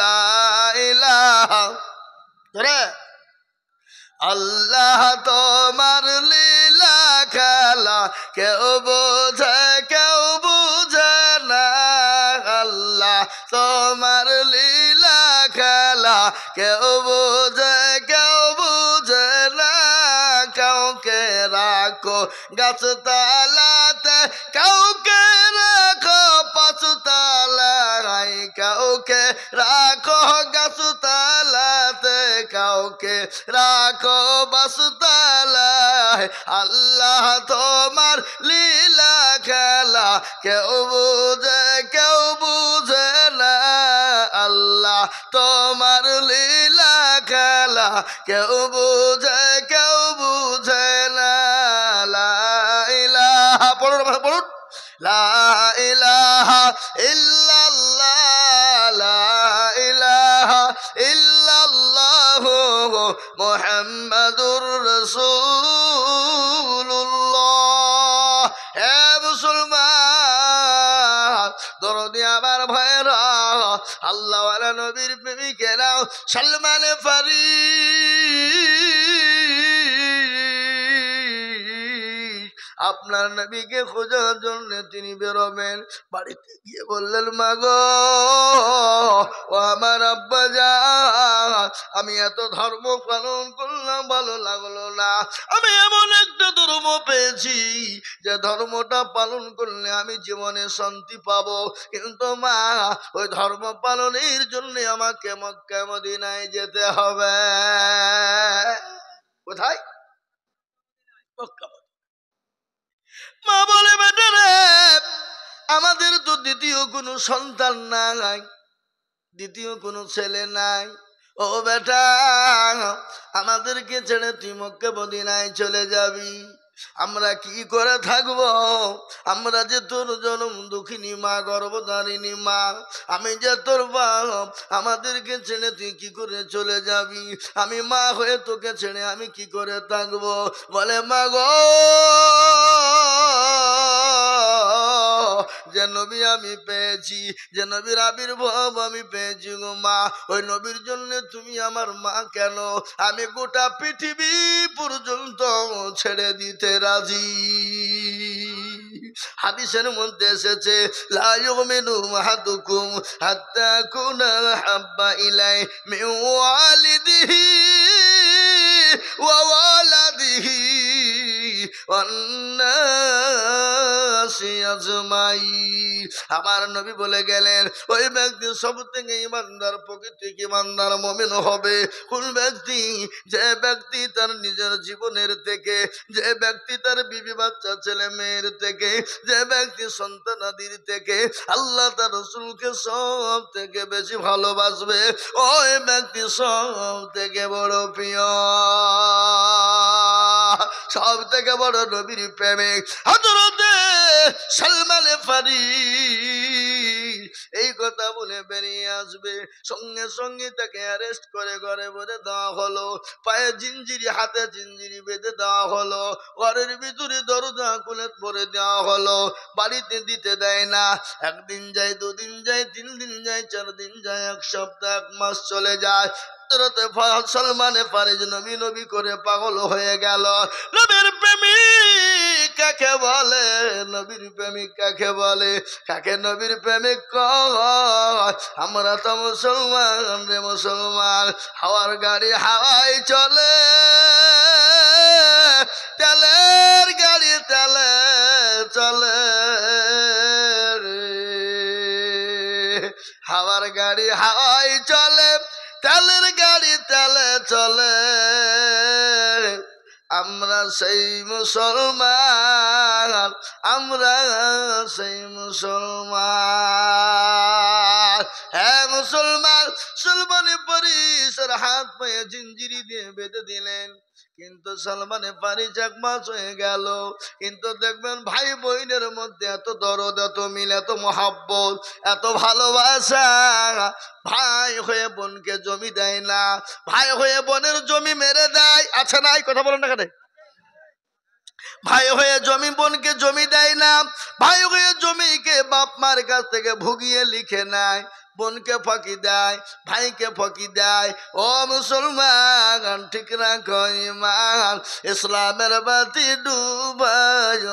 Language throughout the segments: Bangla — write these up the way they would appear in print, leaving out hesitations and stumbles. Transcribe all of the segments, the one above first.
লা ইলাহা রে আল্লাহ তোমার লীলা খেলা কেউ বুঝে না আল্লাহ তোমার লীলা খেলা কেউ বুঝে না কাউকে রাখো গাছতলাতে কাউকে রাখো পাঁচতলায় কাউকে রাখো গাছতলাতে কাউকে রাখো বাসতলায় আল্লাহ তোমার লীলা খেলা কেউ বুঝে না আল্লাহ তোমার লীলা খেলা কেউ বুঝে না লা ইলাহা পড়ুন লা ইলাহা ইল্লাল্লাহ লা ইলাহা ইল্লাল্লাহ মুহাম্মাদুর রাসূলুল্লাহ হে মুসলমান দরদি আমার ভাইরা আল্লাহ ওয়ালা নবীর প্রেমিকেরা সালমান আপনার নবীকে খোঁজার জন্য তিনি বেরোবেন বাড়িতে গিয়ে বললেন মা গো ও আমার আব্বা জান আমি এত ধর্ম পালন করলাম ভালো লাগলো না আমি এমন একটা ধর্ম পেয়েছি যে ধর্মটা পালন করলে আমি জীবনে শান্তি পাবো কিন্তু মা ওই ধর্ম পালনের জন্য আমাকে মক্কা মদিনায় যেতে হবে কোথায় মক্কা মা বলে বেটা রে আমাদের তো দ্বিতীয় কোনো সন্তান নাই দ্বিতীয় কোনো ছেলে নাই ও বেটা আমাদেরকে ছেড়ে তুই মক্কা মদিনায় চলে যাবি আমরা কি করে থাকবো আমরা যে তোর জনম দুঃখিনী মা গর্ভধারিণী মা আমি যে তোর বাপ আমাদেরকে ছেড়ে তুই কি করে চলে যাবি আমি মা হয়ে তোকে ছেড়ে আমি কি করে থাকবো বলে মা গো যে নবী আমি পেয়েছি যে নবীর আবির্ভাব আমি পেয়েছি গো মা ওই নবীর জন্য তুমি আমার মা কেন আমি গোটা পৃথিবী পর্যন্ত ছেড়ে দিতে রাজি হাদিসের মধ্যে এসেছে লা ইউমিনু আহাদুকুম হাত্তা কুনা হাব্বা ইলাই মিন ওয়ালিদিহি ওয়া ওয়ালাদিহি ওয়ান নাসি আজমাইন আমার নবী বলে গেলেন ওই ব্যক্তি সব থেকে ইমানদার প্রকৃত ইমানদার মুমিন হবে কোন ব্যক্তি যে ব্যক্তি তার নিজের জীবনের থেকে যে ব্যক্তি তার বিবি বাচ্চা ছেলে মেয়ের থেকে যে ব্যক্তি সন্তানাদির থেকে আল্লাহ তার রাসূলকে সব থেকে বেশি ভালোবাসবে ওই ব্যক্তি সব থেকে বড় প্রিয় সব থেকে বড় নবীর প্রেমিক হযরতে সালমান ফারিসি এই কথা বলে বেরিয়ে আসবে সঙ্গে সঙ্গে তাকে অ্যারেস্ট করে ঘরে বেঁধে দেওয়া হলো পায়ে জিঞ্জিরি হাতে জিঞ্জিরি বেঁধে দেওয়া হলো ঘরের ভিতরে দরজা খুলে পরে দেওয়া হলো বাড়িতে দিতে দেয় না একদিন যায় দুদিন যায় 3 দিন যায় 4 দিন যায় এক সপ্তাহ এক মাস চলে যায় সালমান ফারিসি নবী নবী করে পাগল হয়ে গেল নবীর প্রেমিক কাকে বলে নবীর প্রেমিক কাকে বলে কাকে নবীর প্রেমিক কয় আমরা তো মুসলমান রে মুসলমান হাওয়ার গাড়ি হাওয়ায় চলে তেলের গাড়ি তেলে চলে হাওয়ার গাড়ি হাওয়ায় চলে তেলের গাড়ি তেলে চলে আমরা সেই মুসলমান আমরা সেই মুসলমান হ্যাঁ মুসলমান সালমানে ফারিসির হাত পায়ে জিঞ্জিরি দিয়ে বেঁধে দিলেন কিন্তু সালমানে ফারিসি 1 মাস হয়ে গেল কিন্তু দেখবেন ভাই বোনের মধ্যে এত দরদ এত মিল এত মহব্বত এত ভালোবাসা ভাই হয়ে বোনকে জমি দেয় না ভাই হয়ে বোনের জমি মেরে দেয় আছে না এই কথা বলেন না কেন ভাই হয়ে জমি বোনকে জমি দেয় না ভাই হয়ে জমিকে বাপ মার কাছ থেকে ভুগিয়ে লিখে নেয় বোনকে ফাঁকি দেয়, ভাইকে ফাঁকি দেয়। ও মুসলমান ঠিক রাখো ঈমান, ইসলামের বাতি ডুবায়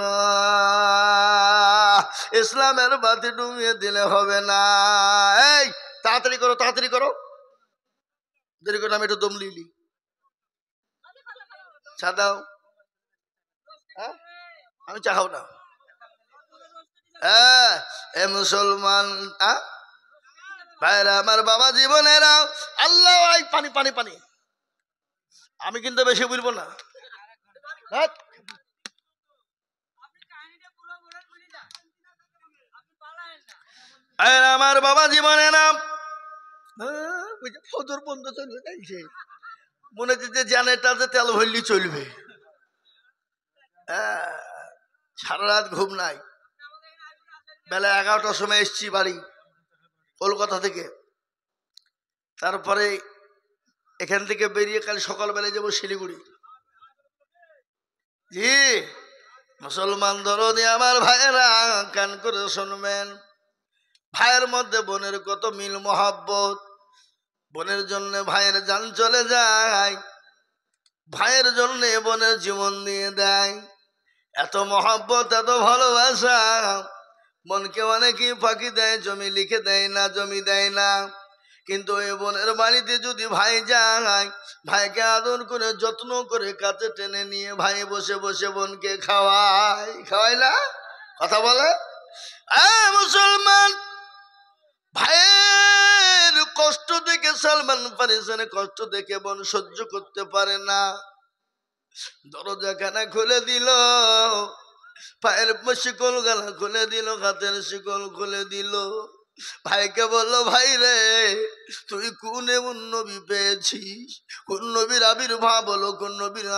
না, ইসলামের বাতি ডুবিয়ে দিলে হবে না। এই তাড়াতাড়ি করো, তাড়াতাড়ি করো, দেরি করে আমি একটু দম লিলি। চা দাও। হ্যাঁ আমি চা খাও না। হ্যাঁ এ মুসলমান ভাইরা আমার, বাবা জীবনেরা, আল্লাহ পানি পানি পানি, আমি কিন্তু বেশি বলবো না। আমার বাবা জীবনেরা, ফজর বন্ধ চলবে তাইছে মনে হচ্ছে যে জানেটাতে তেল ভরলি চলবে। সারা রাত ঘুম নাই। বেলা 11টার সময় এসছি বাড়ি কলকাতা থেকে। তারপরে এখান থেকে বেরিয়ে কাল সকালবেলায় যাবো শিলিগুড়ি। জি মুসলমান দরদি আমার ভাইয়েরা কান করে শুনবেন, ভাইয়ের মধ্যে বোনের কত মিল মহাব্বত। বোনের জন্য ভাইয়ের জান চলে যায়, ভাইয়ের জন্য বোনের জীবন দিয়ে দেয়। এত মহাব্বত, এত ভালোবাসা। মনকে অনেকেই ফাঁকি দেয়, জমি লিখে দেয় না, জমি দেয় না। কিন্তু ওই বোনের বাড়িতে যদি ভাই যায়, ভাইকে আদর করে যত্ন করে কাছে টেনে নিয়ে ভাই বসে বসে বোনকে খাওয়ায়, খাওয়ায় না? কথা বলে মুসলমান ভাইয়ের কষ্ট দেখে সালমান ফারিসের কষ্ট দেখে বোন সহ্য করতে পারে না। দরজাখানা খুলে দিল, পায়ের শিকল গালা খুলে দিল, হাতের শিকল খুলে দিল। ভাইকে বললো, ভাই রে তুই কোন এমন নবী পেয়েছিস, কোন নবীর আবির্ভাব হলো, কোন নবীর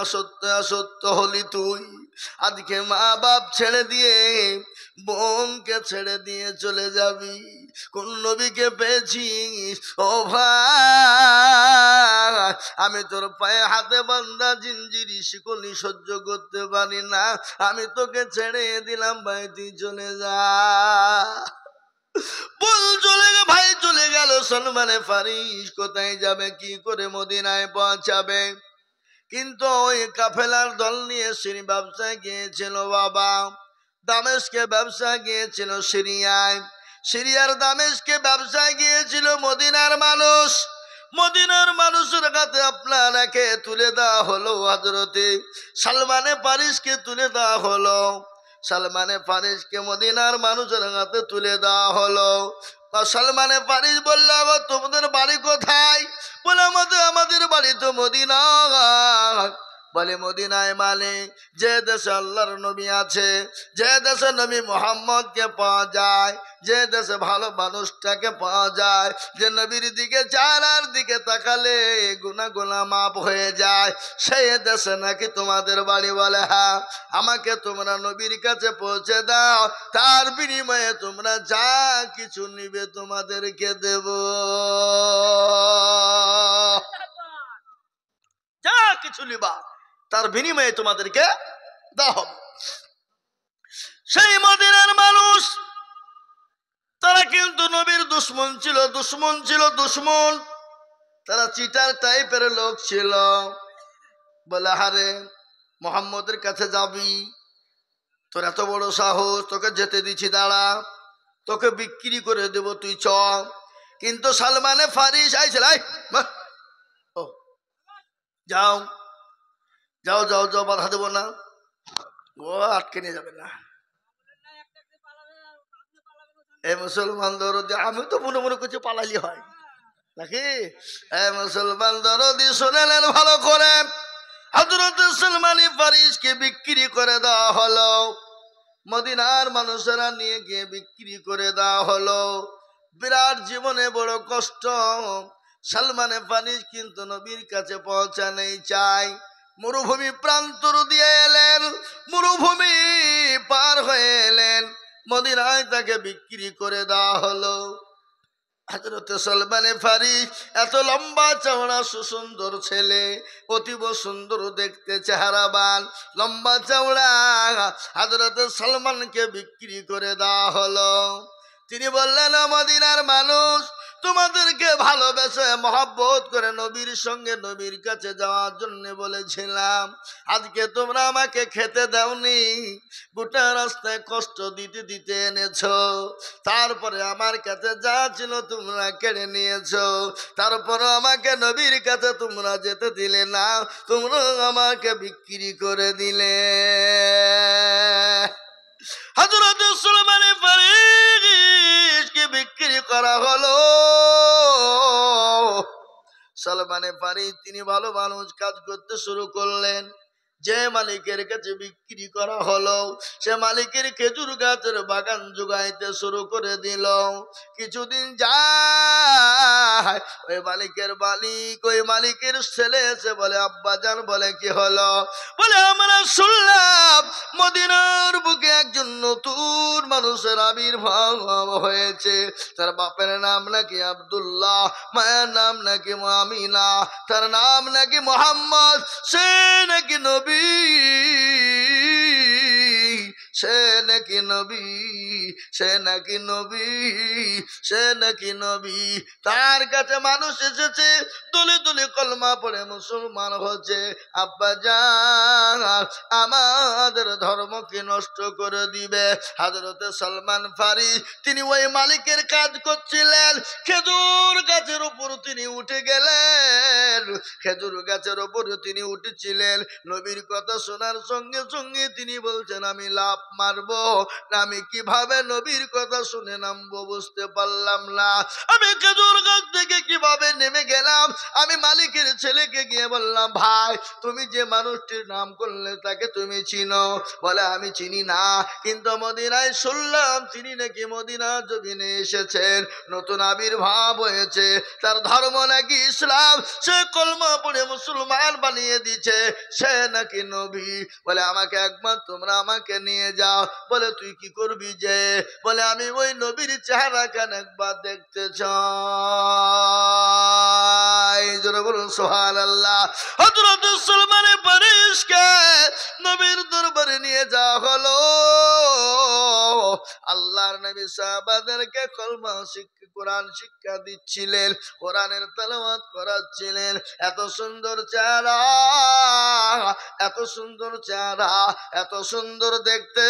আসত্য হলি তুই? আজকে মা বাপ ছেড়ে দিয়ে বোনকে ছেড়ে দিয়ে চলে যাবি, কোন নবীকে পেয়েছিস? ও ভাই আমি তোর পায়ে হাতে বান্ধা জিঞ্জিরি শিকলি সহ্য করতে পারি না, আমি তোকে ছেড়ে দিলাম, ভাই তুই চলে যা। বল চলে গে, ভাই চলে গেল। সালমানে ফারিস কোথায় যাবে, কি করে মদিনায় পৌঁছাবে? কিন্তু ওই কাফেলার দল নিয়ে সিরি ব্যবসায় গিয়েছিল বাবা, দামেস্কে ব্যবসা গিয়েছিল সিরিয়ায়, সিরিয়ার দামেস্কে ব্যবসায় গিয়েছিল মদিনার মানুষ। মদিনার মানুষের কাছে আপনারাকে তুলে দেওয়া হলো, হযরতে সালমানে ফারিসকে তুলে দেওয়া হলো। সালমানে ফারিসকে মদিনার মানুষের হাতে তুলে দেওয়া হলো। সালমানে ফারিস বলল, তোমাদের বাড়ি কোথায়? বলে আমাদের বাড়ি তো মদিনা। বলে মদিনায় মানে যে দেশে আল্লাহর নবী আছে, যে দেশে নবী মুহাম্মদকে পাওয়া যায়, যে দেশে ভালো মানুষটাকে পাওয়া যায়, যে নবীর দিকে চারার দিকে তাকালে গুনাহ মাপ হয়ে যায়, সেই দেশে নাকি তোমাদের বাড়ি। বলে হ্যাঁ, আমাকে তোমরা নবীর কাছে পৌঁছে দাও, তার বিনিময়ে তোমরা যা কিছু নিবে তোমাদেরকে দেব, যা কিছু নিবা তার বিনিময়ে তোমাদেরকে দেওয়া হবে। সেই মদিনার মানুষ তারা কিন্তু নবীর দুশ্মন ছিল, দুশ্মন ছিল, দুশ্মন। তারা চিটার টাইপের লোক ছিল। বলে হারে মুহাম্মদের কাছে যাবি, তোর এত বড় সাহস, তোকে যেতে দিচ্ছি, দাঁড়া, তোকে বিক্রি করে দেব, তুই চ। কিন্তু সালমানে ফারিস আইছিল, যাও যাও যাও যাও, বাধা দেবো না, ও আটকে নিয়ে যাবে না। এই মুসলমান দরদি, আমি তো মনে মনে করছি পালালি হয় নাকি? এই মুসলমান দরদি শুনেলেন ভালো করে, হযরত সালমানে ফারিসকে বিক্রি করে দেওয়া হলো। মদিনার মানুষেরা নিয়ে গিয়ে বিক্রি করে দেওয়া হলো। বিরাট জীবনে বড় কষ্ট। সালমানে ফারিস কিন্তু নবীর কাছে পৌঁছানেই চাই। মরুভূমি প্রান্তর দিয়ে এলেন, মরুভূমি পার হয়ে এলেন, মদিনায় তাকে বিক্রি করে দেওয়া হলো। হযরত সালমানে ফারিস এত লম্বা চওড়া সুন্দর ছেলে, অতীব সুন্দর দেখতে, চেহারাবান, লম্বা চওড়া। হযরত সালমানকে বিক্রি করে দেওয়া হলো। তিনি বললেন, মদিনার মানুষ, তোমাদেরকে ভালোবেসে মহব্বত করে নবীর সঙ্গে নবীর কাছে যাওয়ার জন্য বলেছিলাম, আজকে তোমরা আমাকে খেতে দাওনি, গোটা রাস্তায় কষ্ট দিতে দিতে এনেছো, তারপরে আমার কাছে যা ছিল তোমরা কেড়ে নিয়েছো, তারপরে আমাকে নবীর কাছে তোমরা যেতে দিলে না, তোমরা আমাকে বিক্রি করে দিলে। হযরত সুলাইমান ফারিসকে বিক্রি করা হলো। সুলাইমান ফারিস তিনি ভালো মানুষ, কাজ করতে শুরু করলেন। যে মালিকের কাছে বিক্রি করা হলো সে মালিকের খেজুর গাছের বাগান জোগাইতে শুরু করে দিল। কিছুদিন যায়, ওই মালিকের ছেলে এসে বলে, আব্বাজান, বলে কি হলো? বলে, আমরা শুনলাম মদিনার বুকে একজন নতুন মানুষের আবির্ভাব হয়েছে, তার বাপের নাম নাকি আব্দুল্লাহ, মায়ের নাম নাকি আমিনা, তার নাম নাকি মোহাম্মদ, সে নাকি নবী, সে নাকি নবী, সে নাকি নবী, সে নাকি নবী। তার কাছে মানুষ এসেছে, দলে দলে কলমা পড়ে মুসলমান হচ্ছে। আব্বাজান, আমাদের ধর্মকে নষ্ট করে দিবে। হযরতে সালমান ফারিস তিনি ওই মালিকের কাজ করছিলেন, খেজুর গাছের উপর তিনি উঠে গেলেন, খেজুর গাছের উপর তিনি উঠেছিলেন। নবীর কথা শোনার সঙ্গে সঙ্গে তিনি বলছেন, আমি লাফ মারবো না, আমি কিভাবে নবীর কথা শুনে নামবো বুঝতে পারলাম না, আমি খেজুর গাছ থেকে কিভাবে নেমে গেলাম। আমি মালিকের ছেলেকে গিয়ে বললাম, ভাই, তুমি যে মানুষটির নাম করলে তাকে তুমি চিনো? বলে, আমি চিনি না, কিন্তু মদিনায় শুনলাম তিনি নাকি মদিনা জমিনে এসেছেন, নতুন আবির্ভাব হয়েছে, তার ধর্ম নাকি ইসলাম, সে কলমা পড়ে মুসলমান বানিয়ে দিয়েছে, সে নাকি নবী। বলে, আমাকে একবার তোমরা আমাকে নিয়ে যাও। বলে, তুই কি করবি যে? বলে, আমি ওই নবীর চেহারা কেন একবার দেখতে চাই। জোরে বলুন সুবহানাল্লাহ। হযরত সুলাইমান ফারিসকে নবীর দরবারে নিয়ে যাওয়া হলো। আল্লাহর নবী সাহাবাদেরকে কলমা শিক্ষা, কোরআন শিক্ষা দিচ্ছিলেন, কোরআনের তেলাওয়াত করাচ্ছিলেন। এত সুন্দর চেহারা, এত সুন্দর চেহারা, এত সুন্দর দেখতে,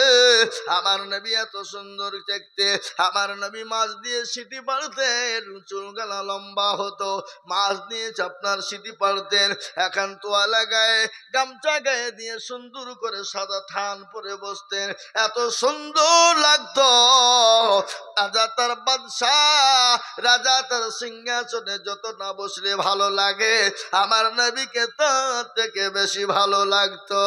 আমার নবী এত সুন্দর দেখতে। আমার নবী মাছ দিয়ে সিটি পাড়তেন, চুলগালা লম্বা হতো, মাছ দিয়ে আপনার সিটি পাড়তেন, এখন তোয়ালা গায়ে, গামছা গায়ে দিয়ে সুন্দর করে সাদা থান পরে বসতেন, এত সুন্দর লাগতো। রাজা তার বাদশাহ, রাজা তার সিংহাসনে যত না বসলে ভালো লাগে, আমার নবীকে তার থেকে বেশি ভালো লাগতো।